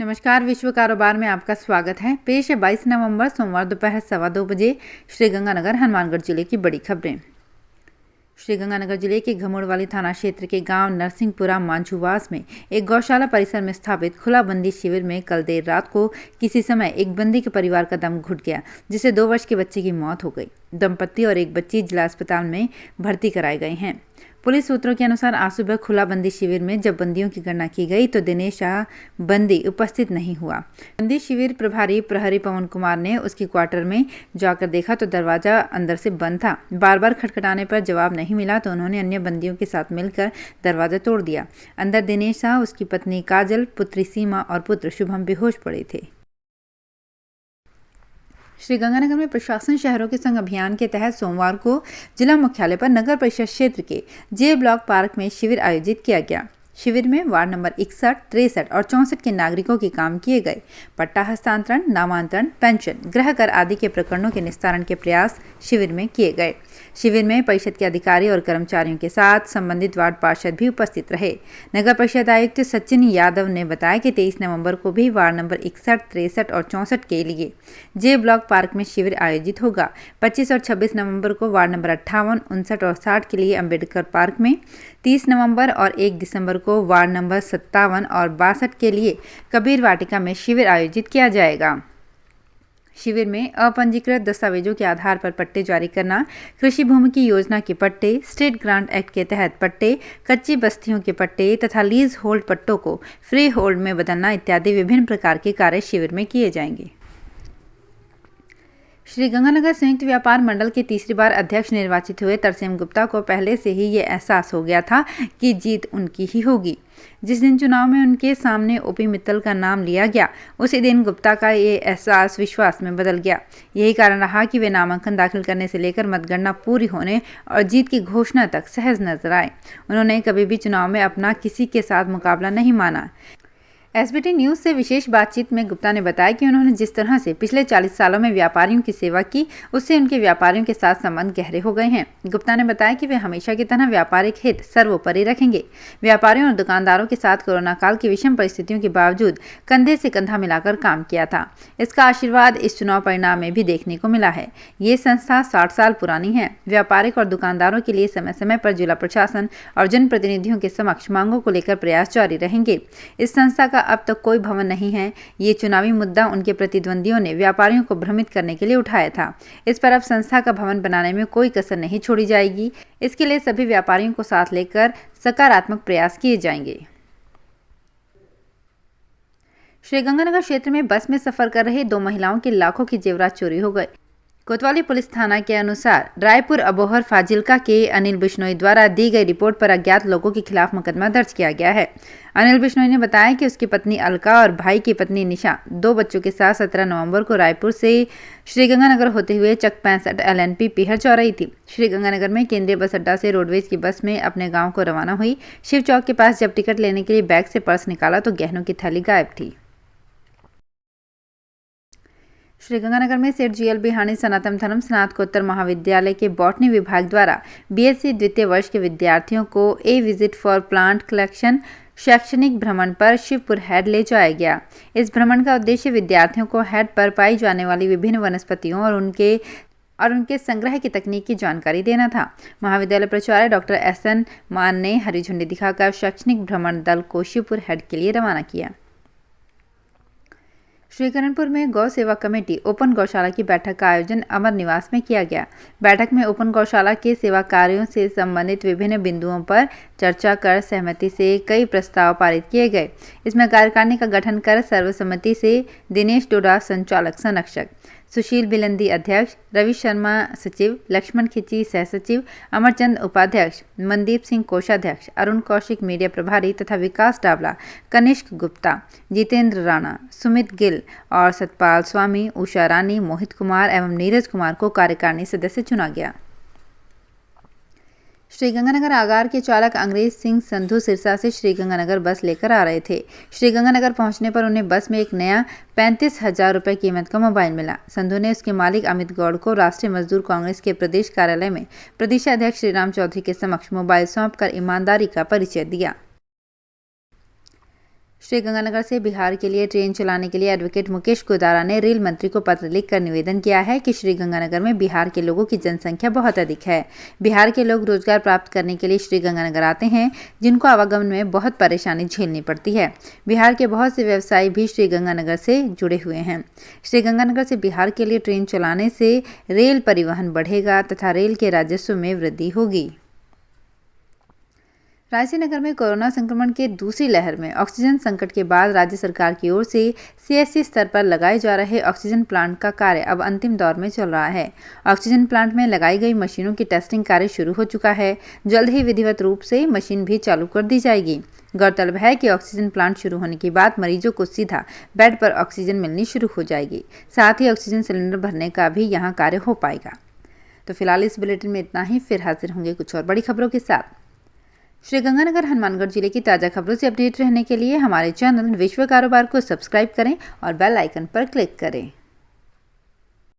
नमस्कार। विश्व कारोबार में आपका स्वागत है। पेश है 22 नवंबर सोमवार दोपहर 2:15 बजे श्रीगंगानगर हनुमानगढ़ जिले की बड़ी खबरें। श्रीगंगानगर जिले के घमुड़वाली थाना क्षेत्र के गांव नरसिंहपुरा मांझूवास में एक गौशाला परिसर में स्थापित खुला बंदी शिविर में कल देर रात को किसी समय एक बंदी के परिवार का दम घुट गया, जिससे 2 वर्ष के बच्चे की मौत हो गई। दंपत्ति और एक बच्ची जिला अस्पताल में भर्ती कराए गए हैं। पुलिस सूत्रों के अनुसार आज सुबह खुला बंदी शिविर में जब बंदियों की गणना की गई तो दिनेश शाह बंदी उपस्थित नहीं हुआ। बंदी शिविर प्रभारी प्रहरी पवन कुमार ने उसकी क्वार्टर में जाकर देखा तो दरवाजा अंदर से बंद था। बार बार खटखटाने पर जवाब नहीं मिला तो उन्होंने अन्य बंदियों के साथ मिलकर दरवाजा तोड़ दिया। अंदर दिनेश शाह, उसकी पत्नी काजल, पुत्री सीमा और पुत्र शुभम बेहोश पड़े थे। श्रीगंगानगर में प्रशासन शहरों के संग अभियान के तहत सोमवार को जिला मुख्यालय पर नगर परिषद क्षेत्र के जे ब्लॉक पार्क में शिविर आयोजित किया गया। शिविर में वार्ड नंबर 61, 63 और 64 के नागरिकों के काम किए गए। पट्टा हस्तांतरण, नामांतरण, पेंशन, गृह कर आदि के प्रकरणों के निस्तारण के प्रयास शिविर में किए गए। शिविर में परिषद के अधिकारी और कर्मचारियों के साथ संबंधित वार्ड पार्षद भी उपस्थित रहे। नगर परिषद आयुक्त सचिन यादव ने बताया कि 23 नवंबर को भी वार्ड नंबर 61, 63 और 64 के लिए जे ब्लॉक पार्क में शिविर आयोजित होगा। 25 और 26 नवंबर को वार्ड नंबर 58, 59 और 60 के लिए अम्बेडकर पार्क में, 30 नवंबर और 1 दिसंबर को वार्ड नंबर 57 और 62 के लिए कबीर वाटिका में शिविर आयोजित किया जाएगा। शिविर में अपंजीकृत दस्तावेजों के आधार पर पट्टे जारी करना, कृषि भूमि की योजना के पट्टे, स्टेट ग्रांट एक्ट के तहत पट्टे, कच्ची बस्तियों के पट्टे तथा लीज होल्ड पट्टों को फ्री होल्ड में बदलना इत्यादि विभिन्न प्रकार के कार्य शिविर में किए जाएंगे। श्रीगंगानगर संयुक्त व्यापार मंडल के तीसरी बार अध्यक्ष निर्वाचित हुए तरसेम गुप्ता को पहले से ही ये एहसास हो गया था कि जीत उनकी ही होगी। जिस दिन चुनाव में उनके सामने ओपी मित्तल का नाम लिया गया, उसी दिन गुप्ता का ये एहसास विश्वास में बदल गया। यही कारण रहा कि वे नामांकन दाखिल करने से लेकर मतगणना पूरी होने और जीत की घोषणा तक सहज नजर आए। उन्होंने कभी भी चुनाव में अपना किसी के साथ मुकाबला नहीं माना। एसबीटी न्यूज से विशेष बातचीत में गुप्ता ने बताया कि उन्होंने जिस तरह से पिछले 40 सालों में व्यापारियों की सेवा की, उससे उनके व्यापारियों के साथ संबंध गहरे हो गए हैं। गुप्ता ने बताया कि वे हमेशा की तरह व्यापारिक हित सर्वोपरि रखेंगे। व्यापारियों और दुकानदारों के साथ कोरोना काल की विषम परिस्थितियों के बावजूद कंधे से कंधा मिलाकर काम किया था। इसका आशीर्वाद इस चुनाव परिणाम में भी देखने को मिला है। ये संस्था 60 साल पुरानी है। व्यापारिक और दुकानदारों के लिए समय समय पर जिला प्रशासन और जनप्रतिनिधियों के समक्ष मांगों को लेकर प्रयास जारी रहेंगे। इस संस्था का अब तक कोई भवन नहीं है। ये चुनावी मुद्दा उनके प्रतिद्वंदियों ने व्यापारियों को भ्रमित करने के लिए उठाया था। इस पर अब संस्था का भवन बनाने में कोई कसर नहीं छोड़ी जाएगी। इसके लिए सभी व्यापारियों को साथ लेकर सकारात्मक प्रयास किए जाएंगे। श्रीगंगानगर क्षेत्र में बस में सफर कर रही 2 महिलाओं के लाखों के जेवरात चोरी हो गए। कोतवाली पुलिस थाना के अनुसार रायपुर अबोहर फाजिल्का के अनिल बिश्नोई द्वारा दी गई रिपोर्ट पर अज्ञात लोगों के खिलाफ मुकदमा दर्ज किया गया है। अनिल बिश्नोई ने बताया कि उसकी पत्नी अलका और भाई की पत्नी निशा 2 बच्चों के साथ 17 नवंबर को रायपुर से श्रीगंगानगर होते हुए चक 65 LNP पीहर जा रही थी। श्रीगंगानगर में केंद्रीय बस अड्डा से रोडवेज की बस में अपने गाँव को रवाना हुई। शिव चौक के पास जब टिकट लेने के लिए बैग से पर्स निकाला तो गहनों की थैली गायब थी। श्रीगंगानगर में सेठ GL बिहानी सनातन धर्म स्नातकोत्तर महाविद्यालय के बॉटनी विभाग द्वारा BSc द्वितीय वर्ष के विद्यार्थियों को ए विजिट फॉर प्लांट कलेक्शन शैक्षणिक भ्रमण पर शिवपुर हेड ले जाया गया। इस भ्रमण का उद्देश्य विद्यार्थियों को हेड पर पाई जाने वाली विभिन्न वनस्पतियों और उनके संग्रह की तकनीक की जानकारी देना था। महाविद्यालय प्राचार्य डॉक्टर SN मान ने हरी झंडी दिखाकर शैक्षणिक भ्रमण दल को शिवपुर हेड के लिए रवाना किया। श्रीकरणपुर में गौ सेवा कमेटी ओपन गौशाला की बैठक का आयोजन अमर निवास में किया गया। बैठक में ओपन गौशाला के सेवा कार्यों से संबंधित विभिन्न बिंदुओं पर चर्चा कर सहमति से कई प्रस्ताव पारित किए गए। इसमें कार्यकारिणी का गठन कर सर्वसम्मति से दिनेश डोडा संचालक संरक्षक, सुशील बिलंदी अध्यक्ष, रवि शर्मा सचिव, लक्ष्मण खिची सह सचिव, अमरचंद उपाध्यक्ष, मनदीप सिंह कोषाध्यक्ष, अरुण कौशिक मीडिया प्रभारी तथा विकास डावला, कनिष्क गुप्ता, जितेंद्र राणा, सुमित गिल और सतपाल स्वामी, उषा रानी, मोहित कुमार एवं नीरज कुमार को कार्यकारिणी सदस्य चुना गया। श्रीगंगानगर आगार के चालक अंग्रेज सिंह संधू सिरसा से श्रीगंगानगर बस लेकर आ रहे थे। श्रीगंगानगर पहुंचने पर उन्हें बस में एक नया 35,000 रुपये कीमत का मोबाइल मिला। संधू ने उसके मालिक अमित गौड़ को राष्ट्रीय मजदूर कांग्रेस के प्रदेश कार्यालय में प्रदेशाध्यक्ष श्रीराम चौधरी के समक्ष मोबाइल सौंपकर ईमानदारी का परिचय दिया। श्रीगंगानगर से बिहार के लिए ट्रेन चलाने के लिए एडवोकेट मुकेश गुदारा ने रेल मंत्री को पत्र लिखकर निवेदन किया है कि श्रीगंगानगर में बिहार के लोगों की जनसंख्या बहुत अधिक है। बिहार के लोग रोजगार प्राप्त करने के लिए श्रीगंगानगर आते हैं, जिनको आवागमन में बहुत परेशानी झेलनी पड़ती है। बिहार के बहुत से व्यवसायी भी श्रीगंगानगर से जुड़े हुए हैं। श्रीगंगानगर से बिहार के लिए ट्रेन चलाने से रेल परिवहन बढ़ेगा तथा रेल के राजस्व में वृद्धि होगी। रायसेन नगर में कोरोना संक्रमण के दूसरी लहर में ऑक्सीजन संकट के बाद राज्य सरकार की ओर से सीएचसी स्तर पर लगाए जा रहे ऑक्सीजन प्लांट का कार्य अब अंतिम दौर में चल रहा है। ऑक्सीजन प्लांट में लगाई गई मशीनों की टेस्टिंग कार्य शुरू हो चुका है। जल्द ही विधिवत रूप से मशीन भी चालू कर दी जाएगी। गौरतलब है कि ऑक्सीजन प्लांट शुरू होने के बाद मरीजों को सीधा बेड पर ऑक्सीजन मिलनी शुरू हो जाएगी। साथ ही ऑक्सीजन सिलेंडर भरने का भी यहाँ कार्य हो पाएगा। तो फिलहाल इस बुलेटिन में इतना ही। फिर हाजिर होंगे कुछ और बड़ी खबरों के साथ। श्रीगंगानगर हनुमानगढ़ जिले की ताज़ा खबरों से अपडेट रहने के लिए हमारे चैनल विश्व कारोबार को सब्सक्राइब करें और बेल आइकन पर क्लिक करें।